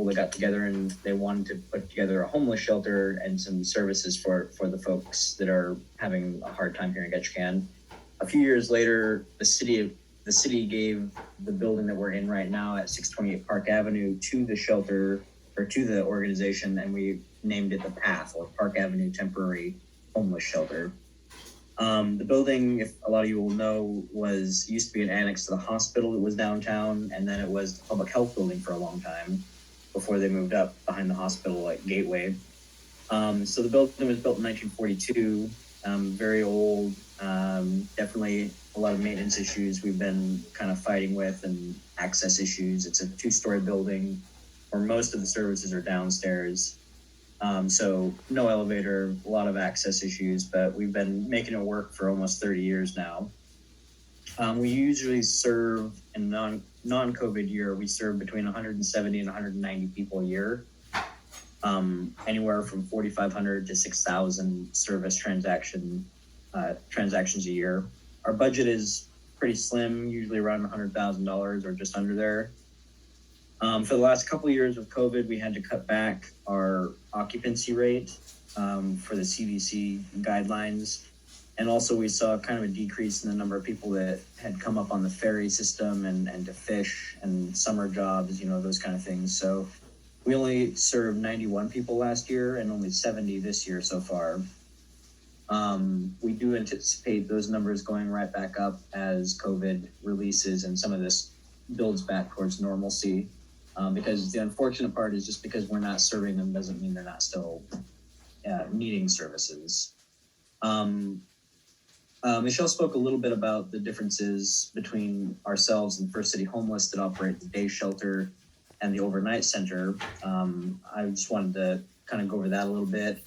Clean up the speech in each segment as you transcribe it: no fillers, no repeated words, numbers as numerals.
people that got together and they wanted to put together a homeless shelter and some services for the folks that are having a hard time here in Ketchikan. A few years later, the city gave the building that we're in right now at 628 Park Avenue to the shelter or to the organization, and we named it the PATH, or Park Avenue Temporary Homeless Shelter. The building, if a lot of you will know, used to be an annex to the hospital that was downtown, and then it was the public health building for a long time before they moved up behind the hospital at Gateway. So the building was built in 1942, very old, definitely a lot of maintenance issues we've been kind of fighting with and access issues. It's a 2-story building where most of the services are downstairs. So no elevator, a lot of access issues, but we've been making it work for almost 30 years now. We usually serve in non-COVID year, we serve between 170 and 190 people a year. Anywhere from 4,500 to 6,000 service transactions a year. Our budget is pretty slim, usually around $100,000 or just under there. For the last couple of years with COVID, we had to cut back our occupancy rate for the CDC guidelines. And also we saw kind of a decrease in the number of people that had come up on the ferry system and to fish and summer jobs, those kind of things. So we only served 91 people last year and only 70 this year so far. We do anticipate those numbers going right back up as COVID releases and some of this builds back towards normalcy. Because the unfortunate part is just because we're not serving them doesn't mean they're not still needing services. Michelle spoke a little bit about the differences between ourselves and First City Homeless that operate the day shelter and the overnight center. I just wanted to kind of go over that a little bit.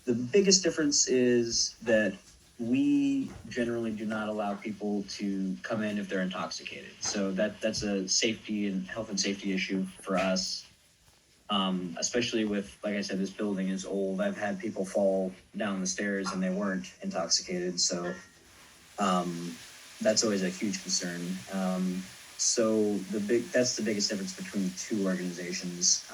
The biggest difference is that we generally do not allow people to come in if they're intoxicated. So that's a safety and health and safety issue for us, especially with, like I said, this building is old. I've had people fall down the stairs and they weren't intoxicated. So that's always a huge concern. So that's the biggest difference between the two organizations.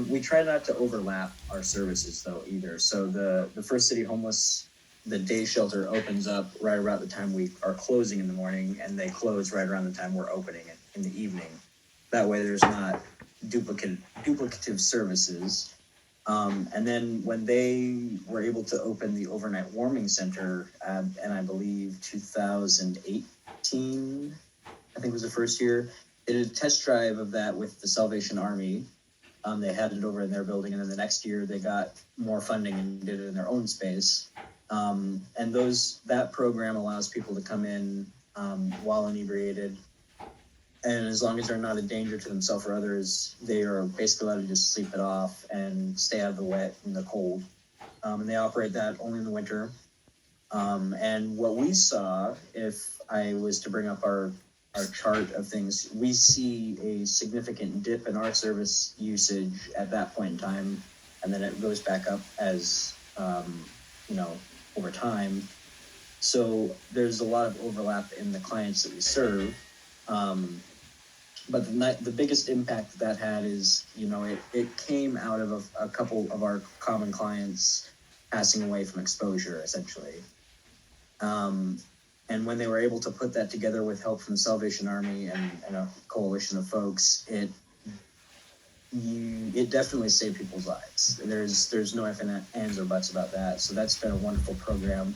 We try not to overlap our services though either. So the First City Homeless, the day shelter opens up right around the time we are closing in the morning, and they close right around the time we're opening it in the evening. That way there's not duplicative services. And then when they were able to open the overnight warming center, and I believe 2018, I think was the first year, they did a test drive of that with the Salvation Army. They had it over in their building, and then the next year they got more funding and did it in their own space. And that program allows people to come in while inebriated, and as long as they're not a danger to themselves or others, they are basically allowed to just sleep it off and stay out of the wet and the cold. And they operate that only in the winter. And what we saw, if I was to bring up our chart of things, we see a significant dip in our service usage at that point in time, and then it goes back up as over time. So there's a lot of overlap in the clients that we serve, but the biggest impact that had is it came out of a couple of our common clients passing away from exposure, essentially. And when they were able to put that together with help from the Salvation Army and a coalition of folks, it definitely saved people's lives. There's no ifs, ands, or buts about that. So that's been a wonderful program.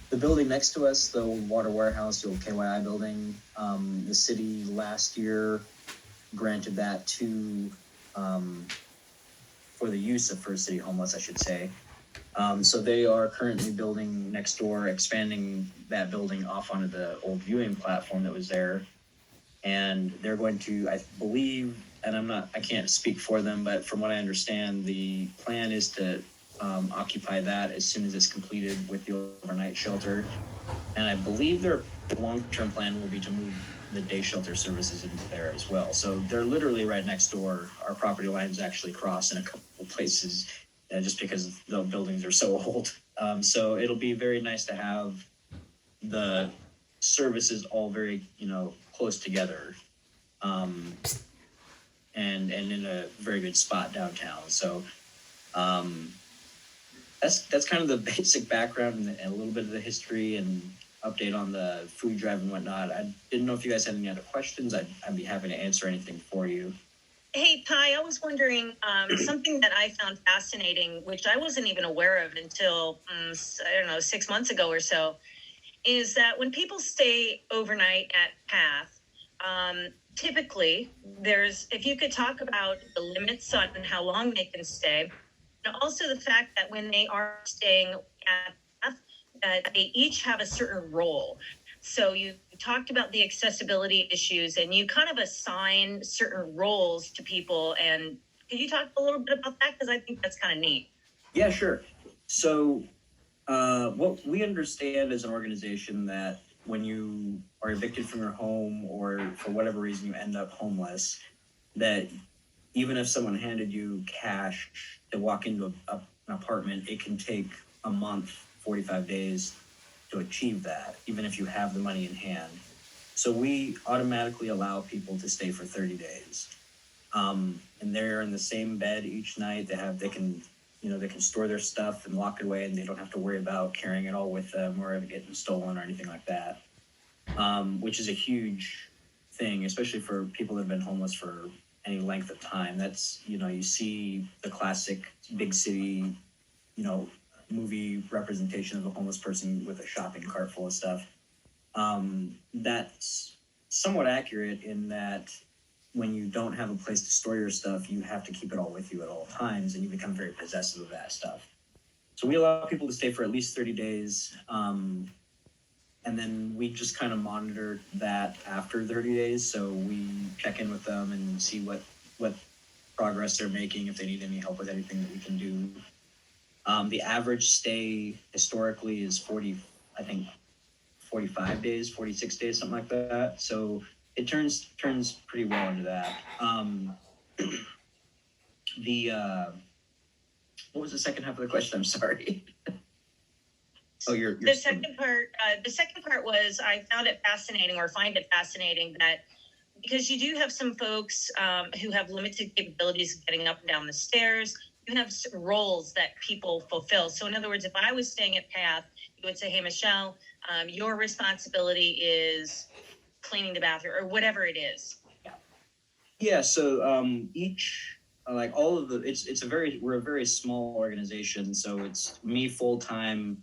The building next to us, the old water warehouse, the old KYI building, the city last year granted that for the use of First City Homeless, I should say. So they are currently building next door, expanding that building off onto the old viewing platform that was there. And they're going to, I believe, and I can't speak for them, but from what I understand, the plan is to occupy that as soon as it's completed with the overnight shelter. And I believe their long-term plan will be to move the day shelter services into there as well. So they're literally right next door. Our property lines actually cross in a couple of places, just because the buildings are so old. So it'll be very nice to have the services all very, close together. and in a very good spot downtown. So that's kind of the basic background and a little bit of the history and update on the food drive and whatnot. I didn't know if you guys had any other questions. I'd be happy to answer anything for you. Hey, Ty, I was wondering something that I found fascinating, which I wasn't even aware of until, I don't know, 6 months ago or so, is that when people stay overnight at Path, typically if you could talk about the limits on how long they can stay, and also the fact that when they are staying at Path, that they each have a certain role. So you talked about the accessibility issues and you kind of assign certain roles to people. And can you talk a little bit about that? Because I think that's kind of neat. Yeah, sure. So what we understand as an organization that when you are evicted from your home or for whatever reason you end up homeless, that even if someone handed you cash to walk into an apartment, it can take a month, 45 days to achieve that, even if you have the money in hand. So we automatically allow people to stay for 30 days. And they're in the same bed each night. They can store their stuff and lock it away, and they don't have to worry about carrying it all with them or it getting stolen or anything like that. Which is a huge thing, especially for people that have been homeless for any length of time. That's, you see the classic big city, movie representation of a homeless person with a shopping cart full of stuff. That's somewhat accurate in that when you don't have a place to store your stuff, you have to keep it all with you at all times, and you become very possessive of that stuff. So we allow people to stay for at least 30 days. And then we just kind of monitor that after 30 days. So we check in with them and see what progress they're making, if they need any help with anything that we can do. The average stay historically is 45 days, 46 days, something like that. So it turns pretty well into that. What was the second half of the question? I'm sorry. The second part was, I found it fascinating, or find it fascinating, that because you do have some folks who have limited capabilities of getting up and down the stairs, you have roles that people fulfill. So in other words, if I was staying at Path, you would say, hey, Michelle, your responsibility is cleaning the bathroom or whatever it is. Yeah. So each, like all of the, we're a very small organization. So it's me full-time.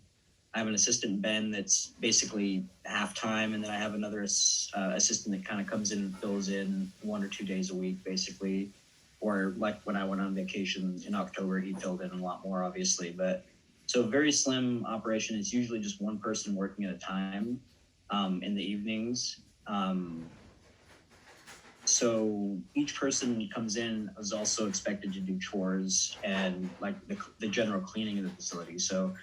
I have an assistant, Ben, that's basically half-time. And then I have another assistant that kind of comes in and fills in 1 or 2 days a week, basically. Or like when I went on vacation in October, he filled in a lot more, obviously. But so very slim operation. It's usually just one person working at a time in the evenings. So each person comes in is also expected to do chores and like the general cleaning of the facility. So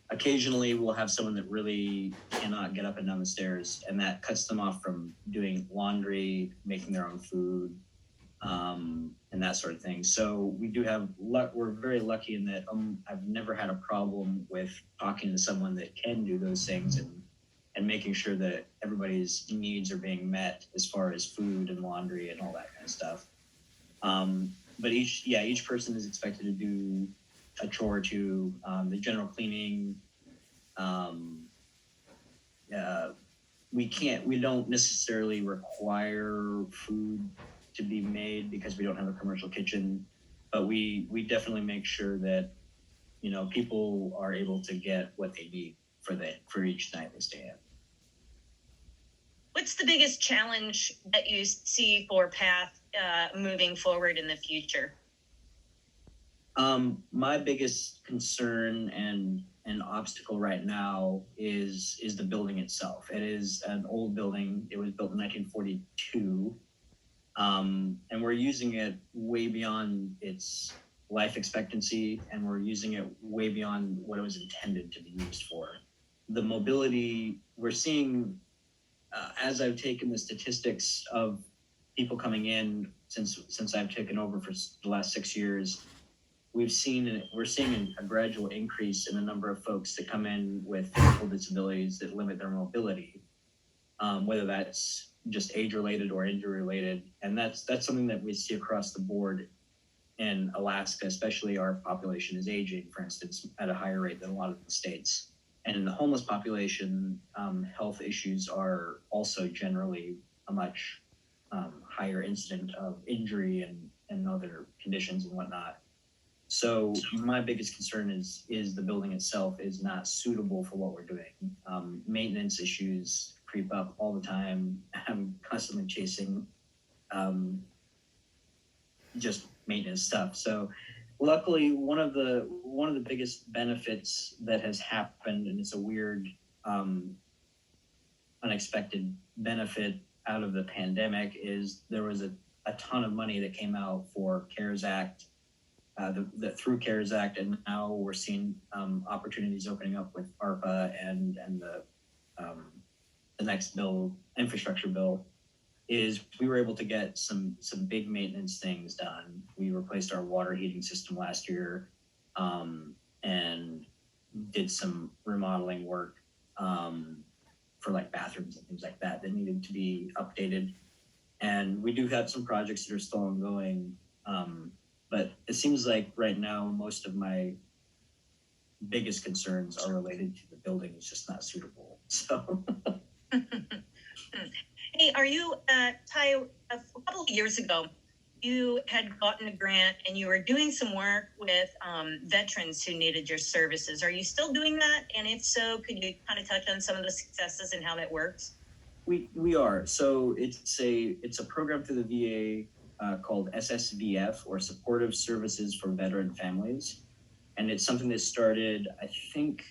occasionally we'll have someone that really cannot get up and down the stairs, and that cuts them off from doing laundry, making their own food, and that sort of thing. So we do have we're very lucky in that I've never had a problem with talking to someone that can do those things and making sure that everybody's needs are being met as far as food and laundry and all that kind of stuff. But each person is expected to do a chore or two, the general cleaning. We don't necessarily require food to be made because we don't have a commercial kitchen, but we definitely make sure that, people are able to get what they need for each night they stay in. What's the biggest challenge that you see for Path moving forward in the future? My biggest concern and obstacle right now is the building itself. It is an old building. It was built in 1942, and we're using it way beyond its life expectancy, and we're using it way beyond what it was intended to be used for. The mobility we're seeing, as I've taken the statistics of people coming in since I've taken over for the last 6 years, we're seeing a gradual increase in the number of folks that come in with physical disabilities that limit their mobility, whether that's just age related or injury related, and that's something that we see across the board in Alaska. Especially our population is aging, for instance, at a higher rate than a lot of the states. And in the homeless population, health issues are also generally a much higher incident of injury and other conditions and whatnot. So my biggest concern is the building itself is not suitable for what we're doing. Maintenance issues creep up all the time. I'm constantly chasing just maintenance stuff. So luckily, one of the biggest benefits that has happened, and it's a weird, unexpected benefit out of the pandemic, is there was a ton of money that came out for CARES Act, through CARES Act, and now we're seeing opportunities opening up with ARPA and the next bill, infrastructure bill. Is we were able to get some big maintenance things done. We replaced our water heating system last year, and did some remodeling work for like bathrooms and things like that needed to be updated. And we do have some projects that are still ongoing, but it seems like right now most of my biggest concerns are related to the building is just not suitable. So. Hey, are you, Ty, a couple of years ago, you had gotten a grant and you were doing some work with veterans who needed your services. Are you still doing that? And if so, could you kind of touch on some of the successes and how that works? We are. So it's a program through the VA called SSVF, or Supportive Services for Veteran Families. And it's something that started, I think,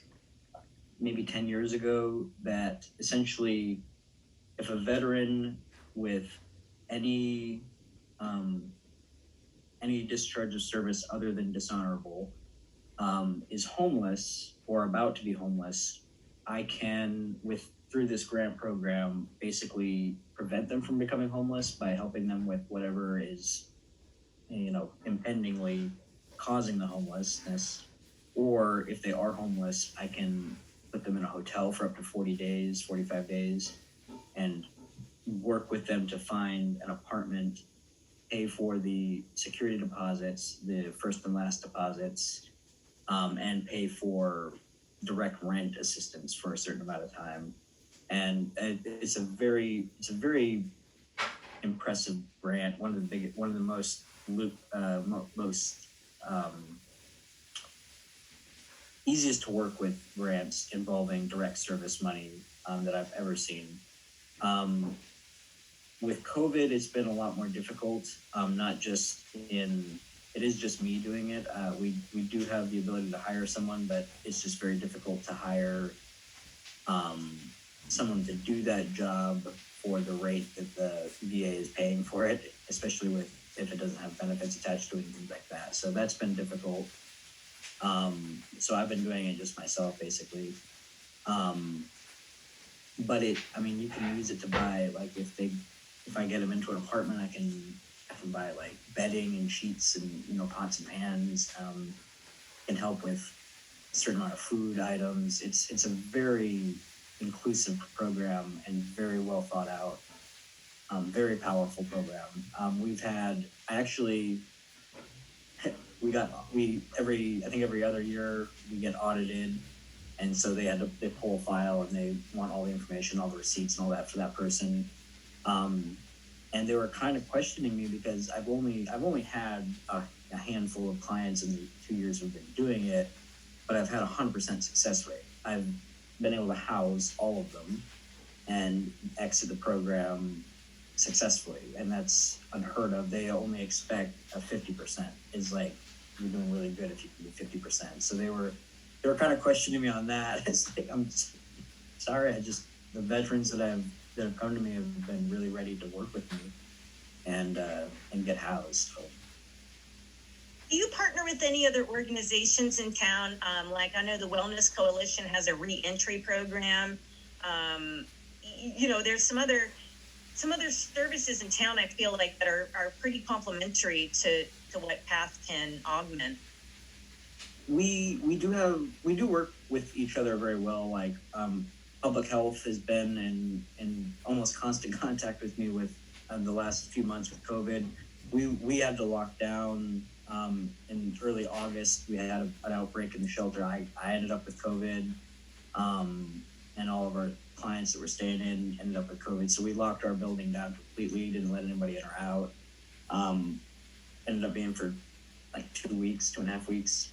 maybe 10 years ago, that essentially if a veteran with any discharge of service other than dishonorable is homeless or about to be homeless, I can, through this grant program, basically prevent them from becoming homeless by helping them with whatever is, impendingly causing the homelessness. Or if they are homeless, I can put them in a hotel for up to 40 days, 45 days, and work with them to find an apartment, pay for the security deposits, the first and last deposits, and pay for direct rent assistance for a certain amount of time. And it's a very impressive grant. One of the most easiest to work with grants involving direct service money that I've ever seen. With COVID, it's been a lot more difficult. It is just me doing it. We do have the ability to hire someone, but it's just very difficult to hire someone to do that job for the rate that the VA is paying for it, especially if it doesn't have benefits attached to it and things like that. So that's been difficult. So I've been doing it just myself, basically. But you can use it to buy, like, if I get them into an apartment, I can buy like bedding and sheets and pots and pans. Can help with a certain amount of food items. It's a very inclusive program and very well thought out. Very powerful program. Every other year we get audited. And so they pull a file and they want all the information, all the receipts and all that for that person. And they were kind of questioning me because I've only had a handful of clients in the 2 years we've been doing it, but I've had 100% success rate. I've been able to house all of them and exit the program successfully. And that's unheard of. They only expect a 50%. It's like, you're doing really good if you can do 50%. So they were kind of questioning me on that. It's like, I'm sorry, the veterans that have come to me have been really ready to work with me and get housed. So. Do you partner with any other organizations in town? Like I know the Wellness Coalition has a re-entry program. There's some other services in town I feel like that are pretty complementary to what PATH can augment. We do work with each other very well. Like public health has been in almost constant contact with me with the last few months with COVID. We had to lock down in early August. We had an outbreak in the shelter. I ended up with COVID, and all of our clients that were staying in ended up with COVID. So we locked our building down completely, didn't let anybody in or out. Ended up being for like 2 weeks, 2.5 weeks.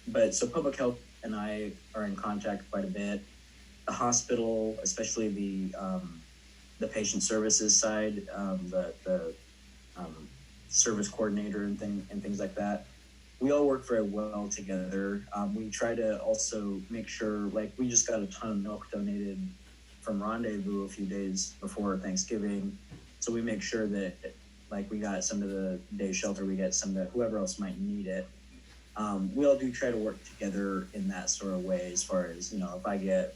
But so public health and I are in contact quite a bit. The hospital, especially the patient services side, the service coordinator and things like that. We all work very well together. We try to also make sure, like we just got a ton of milk donated from Rendezvous a few days before Thanksgiving. So we make sure that like we got some of the day shelter, we get some of whoever else might need it. We all do try to work together in that sort of way as far as, if I get,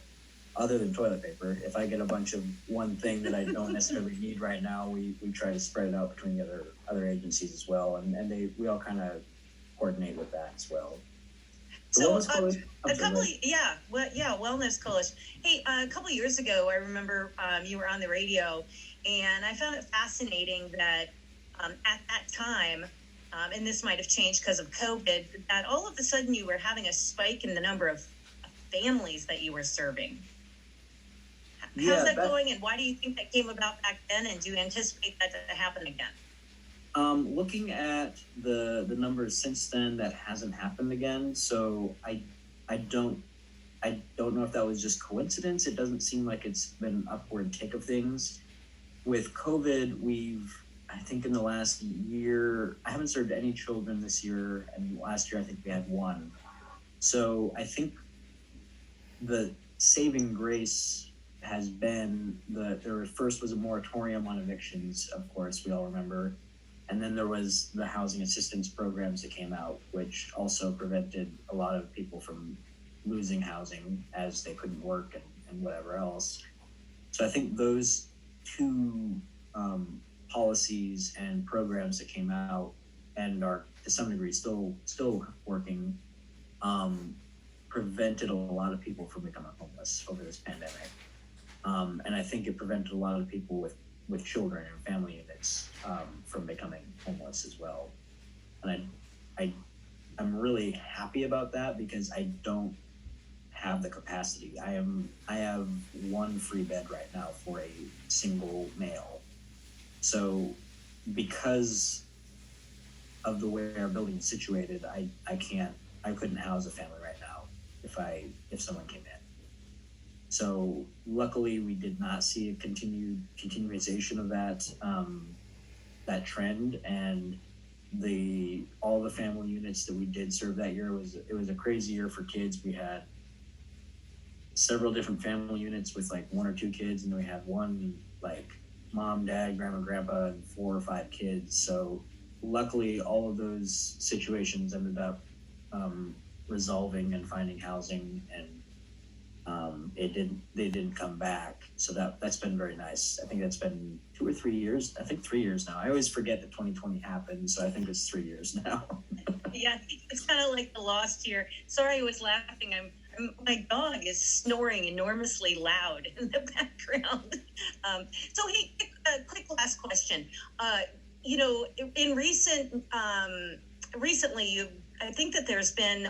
other than toilet paper, if I get a bunch of one thing that I don't necessarily need right now, we try to spread it out between the other agencies as well. And we all kind of coordinate with that as well. So Wellness Coalition. Hey, a couple of years ago, I remember you were on the radio, and I found it fascinating that at that time, and this might have changed because of COVID, that all of a sudden you were having a spike in the number of families that you were serving. How's that going, and why do you think that came about back then, and do you anticipate that to happen again? Looking at the numbers since then, that hasn't happened again. So I don't know if that was just coincidence. It doesn't seem like it's been an upward tick of things. With COVID, I think in the last year, I haven't served any children this year, and last year I think we had one. So I think the saving grace has been there first was a moratorium on evictions, of course, we all remember. And then there was the housing assistance programs that came out, which also prevented a lot of people from losing housing as they couldn't work and whatever else. So I think those two policies and programs that came out and are to some degree still working prevented a lot of people from becoming homeless over this pandemic. And I think it prevented a lot of people with children and family units from becoming homeless as well. And I'm really happy about that because I don't have the capacity. I have one free bed right now for a single male. So because of the way our building is situated, I couldn't house a family right now if someone came in. So luckily we did not see a continuation of that trend, and all the family units that we did serve that year it was a crazy year for kids. We had several different family units with like 1 or 2 kids, and then we had one like mom, dad, grandma, grandpa, and 4 or 5 kids. So luckily all of those situations ended up resolving and finding housing, and they didn't come back. So that's been very nice. I think that's been 2 or 3 years. I think 3 years now. I always forget that 2020 happened, so I think it's 3 years now. Yeah, it's kind of like the lost year. Sorry, I was laughing. My dog is snoring enormously loud in the background. So hey, quick last question. In recently, I think that there's been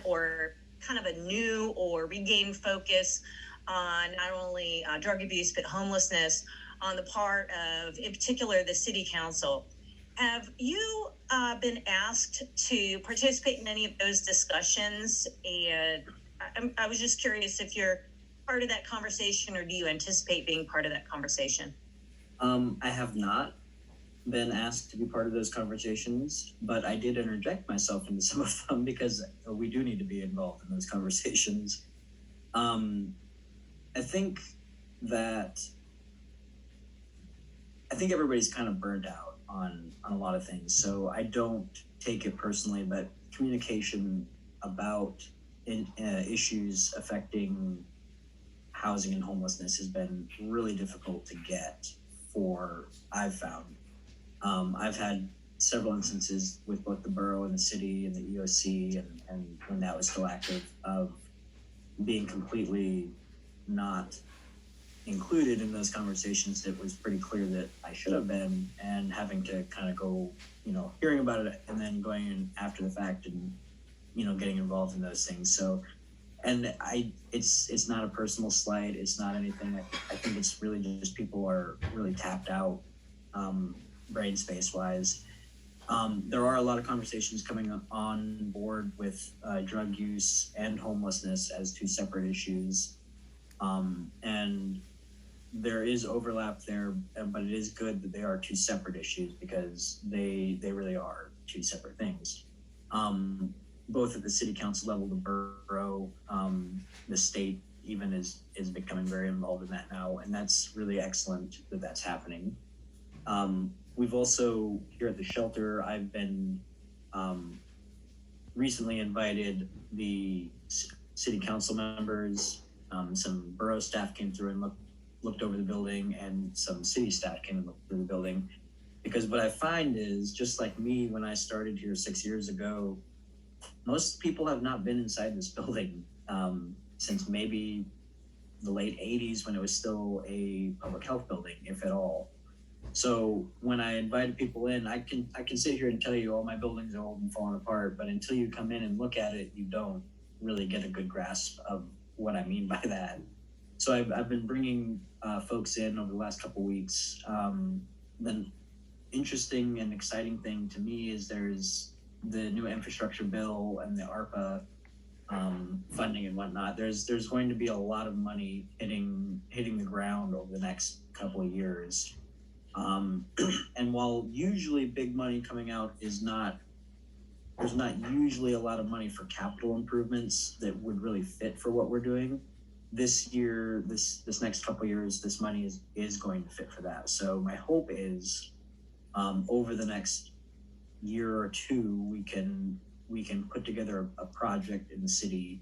kind of a new or regained focus on not only drug abuse but homelessness on the part of, in particular, the city council. Have you been asked to participate in any of those discussions? And I was just curious if you're part of that conversation, or do you anticipate being part of that conversation? I have not been asked to be part of those conversations, but I did interject myself into some of them because we do need to be involved in those conversations. I think everybody's kind of burned out on a lot of things, so I don't take it personally, but communication about issues affecting housing and homelessness has been really difficult to get I've found. I've had several instances with both the borough and the city and the EOC and when that was still active, of being completely not included in those conversations. It was pretty clear that I should have been, and having to kind of go, hearing about it and then going in after the fact and, getting involved in those things. So, and it's not a personal slight. It's not anything. I think it's really just people are really tapped out, brain space wise. There are a lot of conversations coming on board with drug use and homelessness as two separate issues. And there is overlap there, but it is good that they are two separate issues because they really are two separate things. Both at the city council level, the borough, the state even is becoming very involved in that now, and that's really excellent that that's happening. We've also, here at the shelter, I've been recently invited the city council members, some borough staff came through and looked over the building, and some city staff came and looked through the building. Because what I find is, just like me when I started here 6 years ago, most people have not been inside this building since maybe the late 80s, when it was still a public health building, if at all. So when I invited people in, I can sit here and tell you all my buildings are old and falling apart, but until you come in and look at it, you don't really get a good grasp of what I mean by that. So I've been bringing folks in over the last couple of weeks. The interesting and exciting thing to me is there's the new infrastructure bill and the ARPA funding and whatnot. There's going to be a lot of money hitting the ground over the next couple of years. And while usually big money coming out there's not usually a lot of money for capital improvements that would really fit for what we're doing. This year, this next couple of years, this money is going to fit for that. So my hope is over the next year or two, we can put together a project in the city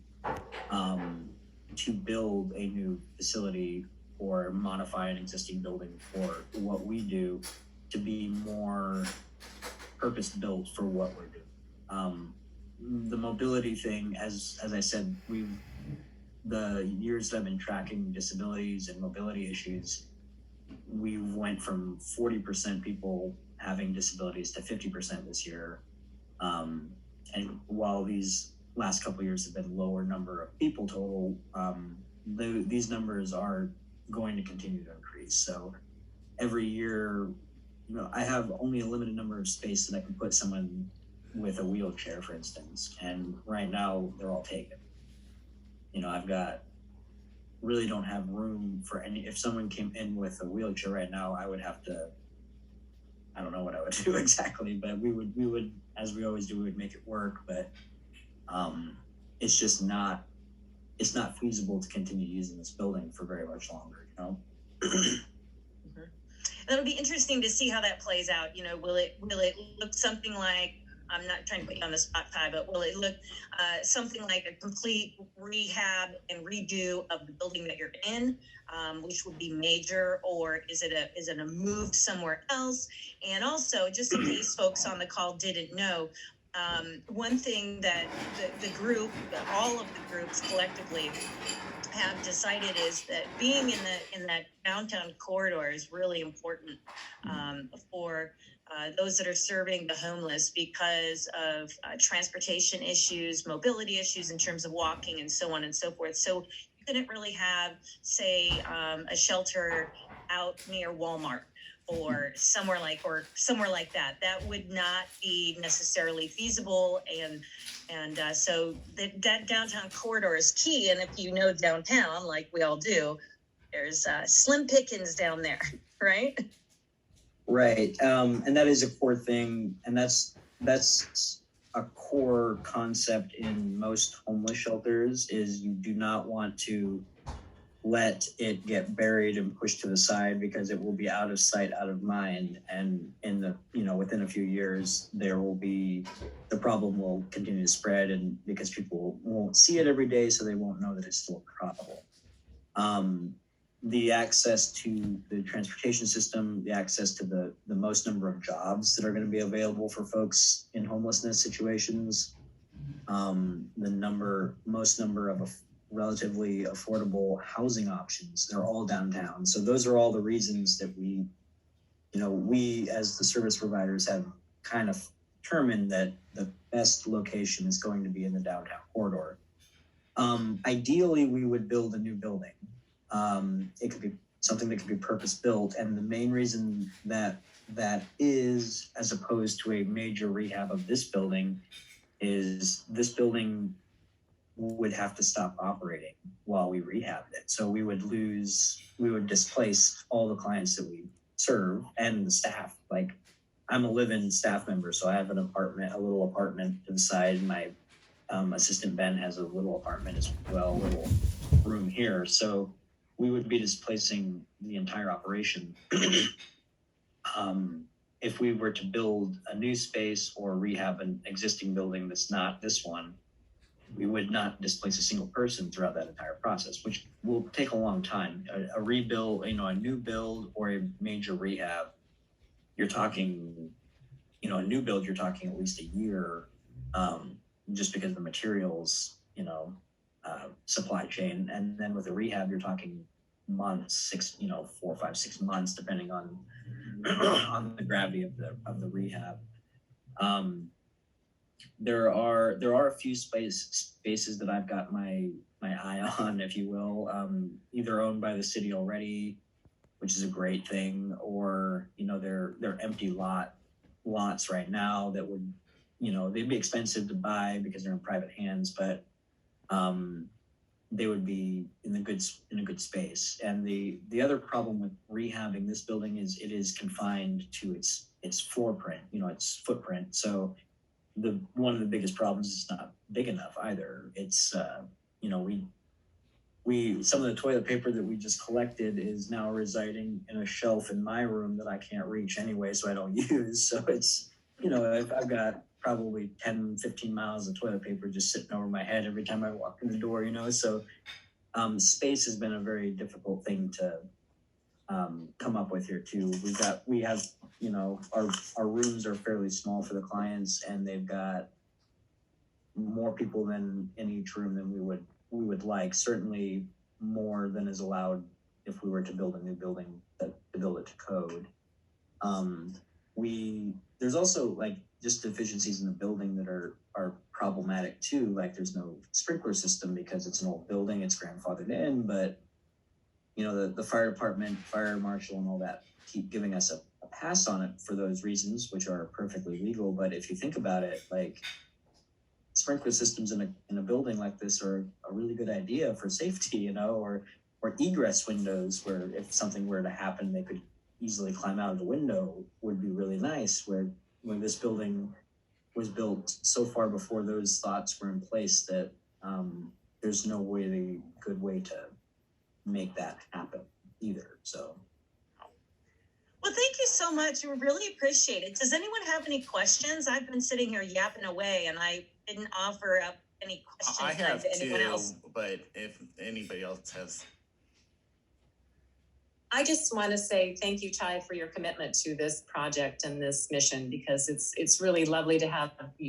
to build a new facility or modify an existing building for what we do to be more purpose built for what we're doing. The mobility thing, as I said, the years that I've been tracking disabilities and mobility issues, we went from 40% people having disabilities to 50% this year. And while these last couple of years have been lower number of people total, these numbers are going to continue to increase. So every year, I have only a limited number of space that I can put someone with a wheelchair, for instance. And right now they're all taken. Really don't have room for any. If someone came in with a wheelchair right now, I don't know what I would do exactly, but we would, as we always do, we would make it work. But it's just not feasible to continue using this building for very much longer, Mm-hmm. That'll be interesting to see how that plays out. Will it look something like, I'm not trying to put you on the spot, Ty, but will it look something like a complete rehab and redo of the building that you're in, which would be major, or is it a move somewhere else? And also, just in case folks on the call didn't know, one thing that the group, all of the groups collectively have decided is that being in that downtown corridor is really important for those that are serving the homeless because of transportation issues, mobility issues in terms of walking and so on and so forth. So you couldn't really have, say, a shelter out near Walmart or somewhere like that. That would not be necessarily feasible, and so that downtown corridor is key. And if you know downtown, like we all do, there's slim pickings down there, right? Right, and that is a core thing, and that's a core concept in most homeless shelters. Is you do not want to let it get buried and pushed to the side, because it will be out of sight, out of mind, and within a few years the problem will continue to spread, and because people won't see it every day, so they won't know that it's still a problem. The access to the transportation system, the access to the most number of jobs that are going to be available for folks in homelessness situations, most number of relatively affordable housing options. They're all downtown. So those are all the reasons that we as the service providers have kind of determined that the best location is going to be in the downtown corridor. Ideally, we would build a new building. It could be something that could be purpose built. And the main reason that is, as opposed to a major rehab of this building, is this building would have to stop operating while we rehabbed it. So we would displace all the clients that we serve and the staff. Like, I'm a live-in staff member, so I have a little apartment to the side. My assistant Ben has a little apartment as well, little room here. So we would be displacing the entire operation. If we were to build a new space or rehab an existing building that's not this one, we would not displace a single person throughout that entire process, which will take a long time. A rebuild, a new build or a major rehab, you're talking, a new build, you're talking at least a year, just because of the materials, supply chain. And then with a rehab, you're talking months, 4, 5, 6 months, depending on the gravity of the rehab. There are a few spaces that I've got my eye on, if you will, either owned by the city already, which is a great thing, or they're empty lots right now that would, they'd be expensive to buy because they're in private hands, but they would be in a good space. And the other problem with rehabbing this building is it is confined to its floor print, its footprint. So one of the biggest problems is it's not big enough either. It's we some of the toilet paper that we just collected is now residing in a shelf in my room that I can't reach anyway, so I don't use. So it's I've got probably 10, 15 miles of toilet paper just sitting over my head every time I walk in the door, So space has been a very difficult thing to come up with here too. We have our rooms are fairly small for the clients, and they've got more people in each room than we would like. Certainly more than is allowed if we were to build a new building to build it to code. There's also just deficiencies in the building that are problematic too. Like, there's no sprinkler system because it's an old building, it's grandfathered in, but the fire department, fire marshal, and all that keep giving us a pass on it for those reasons, which are perfectly legal. But if you think about it, sprinkler systems in a building like this are a really good idea for safety, or egress windows where if something were to happen, they could easily climb out of the window would be really nice. When this building was built so far before those thoughts were in place that there's no good way to make that happen either. So. Well, thank you so much. We really appreciate it. Does anyone have any questions? I've been sitting here yapping away, and I didn't offer up any questions. I have to anyone else. But if anybody else has. I just want to say thank you, Chai, for your commitment to this project and this mission, because it's really lovely to have you